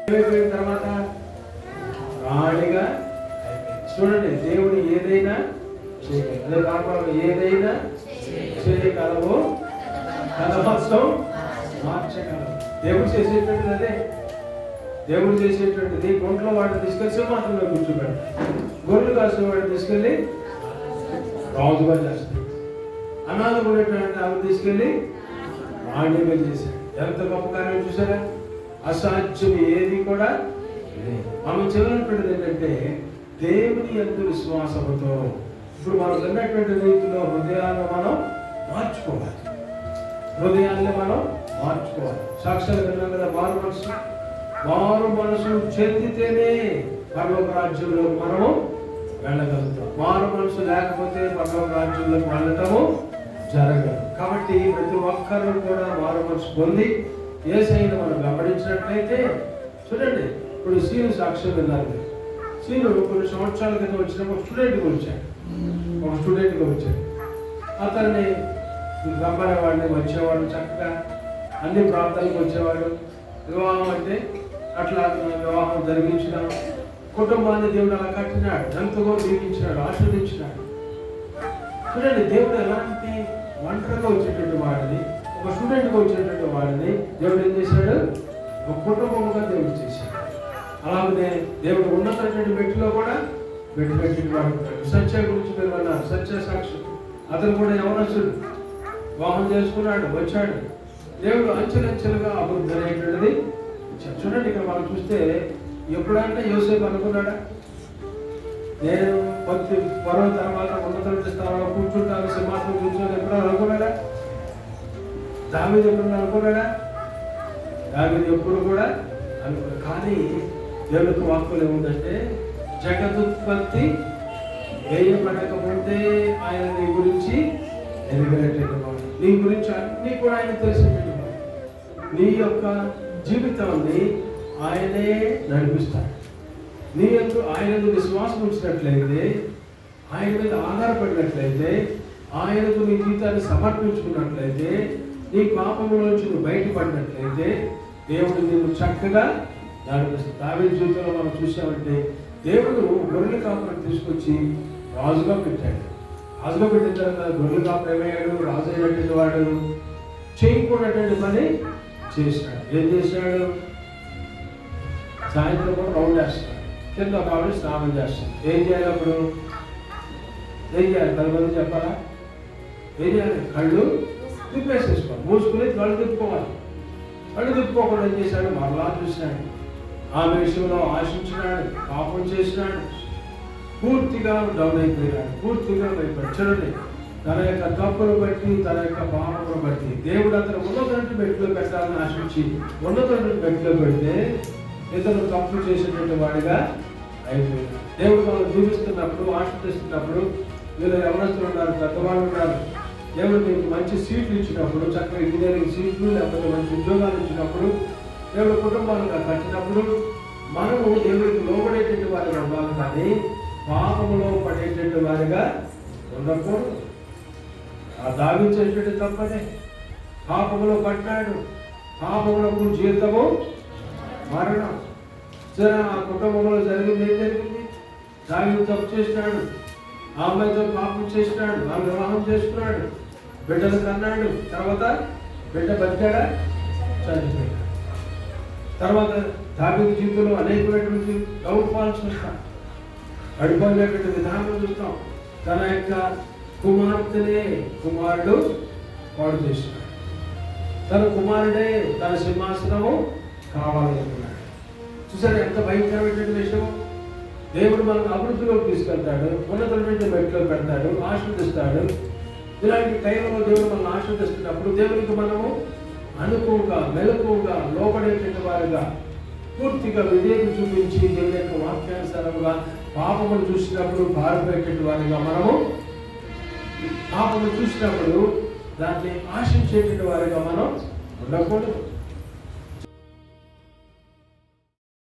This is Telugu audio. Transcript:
ఏమైపోయిన తర్వాత రాణిగా చూడండి, దేవుడు ఏదైనా చేయగలరు. అదే పాపం ఏదైనా చేయగలవు, తన హస్తం మార్చగలవు. దేవుడు చేసేటువంటిది అదే. దేవుడు చేసేటువంటిది గుంట్లో వాడిని తీసుకెళ్ళి సింహాసనంలో కూర్చోబెడతాడు, గొర్రెలు కాసిన వాడిని తీసుకెళ్ళి రాజుగా చేస్తాడు, అనాథ ఉండేటువంటి ఆమె తీసుకెళ్ళి రాణిగా చేశాడు. ఎంత గొప్ప కార్యం చూసారా? అసాధ్యం ఏది కూడా. మనం చదివినటువంటిది ఏంటంటే దేవుని యందు విశ్వాసంతో ఇప్పుడు మనం విన్నటువంటి రీతిలో హృదయాన్ని మనం మార్చుకోవాలి. హృదయాన్ని మనం మార్చుకోవాలి. సాక్షాలు విన్నాం కదా, మారు మనసు చెందితేనే పరలోక రాజ్యంలో మనము వెళ్ళగలుగుతాం. మారు మనసు లేకపోతే పరలోక రాజ్యంలోకి వెళ్ళటము జరగదు. కాబట్టి ప్రతి ఒక్కరూ కూడా మారు మనసు పొంది యేసయ్యను మనం గమనించినట్లయితే చూడండి, ఇప్పుడు సీను సాక్ష్యం విన్నారు. సీను కొన్ని సంవత్సరాల క్రితం వచ్చినప్పుడు స్టూడెంట్గా వచ్చాడు. అతన్ని గమ్మనేవాడిని, వచ్చేవాడు, చక్కగా అన్ని ప్రాంతాలకు వచ్చేవాడు. వివాహం అంటే అట్లా వివాహం జరిగించిన కుటుంబాన్ని దేవుడు అలా కట్టినాడు, ఎంతగా దీవించినాడు, ఆశీర్వదించినాడు. చూడండి, దేవుడు ఎలాంటి ఒంటరిగా వచ్చేటువంటి వాడిని, ఒక స్టూడెంట్గా వచ్చేటువంటి వాడిని దేవుడు ఏం చేశాడు? ఒక కుటుంబంగా దేవుడు చేశాడు. అలాగే దేవుడు ఉన్నతమైన మెట్టులో కూడా పెట్టి వాడుకుంటాడు. సత్య గురించి మీరు అన్నారు, సత్య సాక్షి. అతను కూడా యవనస్తుడు, వివాహం చేసుకున్నాడు, వచ్చాడు. దేవుడు అంచెలంచెలుగా అభివృద్ధి అనేటువంటిది చూడండి. ఇక్కడ మనం చూస్తే ఎప్పుడంటే యోసేపు అనుకున్నాడా, నేను పరవ తర్వాత ఉన్నత స్థానంలో కూర్చుంటాను, సింహాసనం కూర్చొని ఎప్పుడైనా అనుకున్నాడా? దావీదు ఎప్పుడన్నా అనుకున్నాడా? దావీదు ఎప్పుడు కూడా అనుకున్నాడు. కానీ దేవునికి వాక్కులు ఏముందంటే, జగదుత్పత్తి వేయబడకముందే ఆయన నీ గురించి ఎదిగినటువంటి, నీ గురించి అన్ని కూడా ఆయన తెలిసినటువంటి, నీ యొక్క జీవితాన్ని ఆయనే నడిపిస్తాడు. నీ యొక్క ఆయనకు విశ్వాసం ఉంచినట్లయితే, ఆయన మీద ఆధారపడినట్లయితే, ఆయనకు నీ జీవితాన్ని సమర్పించుకున్నట్లయితే, నీ పాపంలో నుంచి నువ్వు బయటపడినట్లయితే దేవుడు నిన్ను చక్కగా నడిపిస్తాడు. దావీదు జీవితంలో మనం చూసామంటే దేవుడు గొర్రెల కాపురం తీసుకొచ్చి రాజుగా పెట్టాడు. రాజుగా పెట్టిన తర్వాత గొర్రెల కాపురం ఏమయ్యాడు? రాజు అయినటువంటి వాడు చేయకూడనటువంటి పని చేశాడు. ఏం చేశాడు? సాయంత్రం కూడా రౌండ్ వేస్తాడు, కింద ఒక ఆవిడ స్నానం చేస్తాడు. ఏం చేయాలి అప్పుడు? ఏం చేయాలి? 10 మంది చెప్పాలా? ఏం చేయాలి? కళ్ళు తిప్పేసేసుకోవాలి, మూసుకుని కళ్ళు తిప్పుకోవాలి. కళ్ళు తిప్పుకోకుండా ఏం చేశాడు? మరలా చూసినాడు, ఆమె విషయంలో ఆశించినాడు, పాపం చేసినాడు, పూర్తిగా డౌన్ అయిపోయినాడు, పూర్తిగా భయపడి. చూడండి, తన యొక్క తప్పును బట్టి, తన యొక్క పాపమును బట్టి దేవుడు అతను ఉన్నటువంటి మెట్లో పెట్టాలని ఆశించి ఉన్నటువంటి మెట్లో పెడితే ఇతను తప్పు చేసేటువంటి వాడిగా అయిపోయింది. దేవుడు మనం జీవిస్తున్నప్పుడు, ఆశిస్తున్నప్పుడు, వీళ్ళు ఎవరస్తులు ఉన్నారు, పెద్దవాళ్ళు ఉన్నారు, దేవుడు మీకు మంచి సీట్లు ఇచ్చినప్పుడు, చక్కగా ఇంజనీరింగ్ సీట్లు లేకపోతే మంచి ఉద్యోగాలు ఇచ్చినప్పుడు, దేవుడు కుటుంబాలుగా కట్టినప్పుడు మనము దేవుడికి లోబడేటువంటి వారిగా ఉండాలి, కానీ పాపములో పడేటువంటి వారిగా ఉండకూడదు. ఆ దావించేటువంటి తప్పనే పాపములో పడ్డాడు, పాపములకు జీవితము మరణం. సరే, ఆ కుటుంబంలో జరిగింది ఏం జరిగింది? దావీదు తప్పు చేసినాడు, ఆమెతో పాపం చేసినాడు, ఆమె వివాహం చేసుకున్నాడు, బిడ్డలు కన్నాడు. తర్వాత బిడ్డ బతికాడా? చనిపోయాడు. తర్వాత దావీదు జీవితంలో అనేకమైనటువంటి డౌన్ఫాల్స్ చూస్తాం, పడిపోయినటువంటి విధానం చూస్తాం. తన యొక్క కుమార్తెనే కుమారుడు పాడు చేస్తున్నాడు. తన కుమారుడే తన సింహాసనము కావాలనుకున్నాడు. చూసారు ఎంత భయంకరమైనటువంటి విషయం? దేవుడు మనల్ని అభివృద్ధిలోకి తీసుకెళ్తాడు, ఉన్నతమైన మెట్లో పెడతాడు, ఆశీర్వదిస్తాడు. ఇలాంటి టైంలో దేవుడు మనల్ని ఆశీర్వదిస్తున్నప్పుడు దేవునికి మనము అనుకువగా, మెలకువగా, లోబడేటువంటి వారుగా, పూర్తిగా విధేయత చూపించి దేవుని యొక్క వాక్యానుసారంగా పాపములు చూసినప్పుడు పారిపోయేటువంటి వారిగా మనము, పాపములు చూసినప్పుడు దాన్ని ఆశించేటువంటి వారిగా మనం ఉండకూడదు.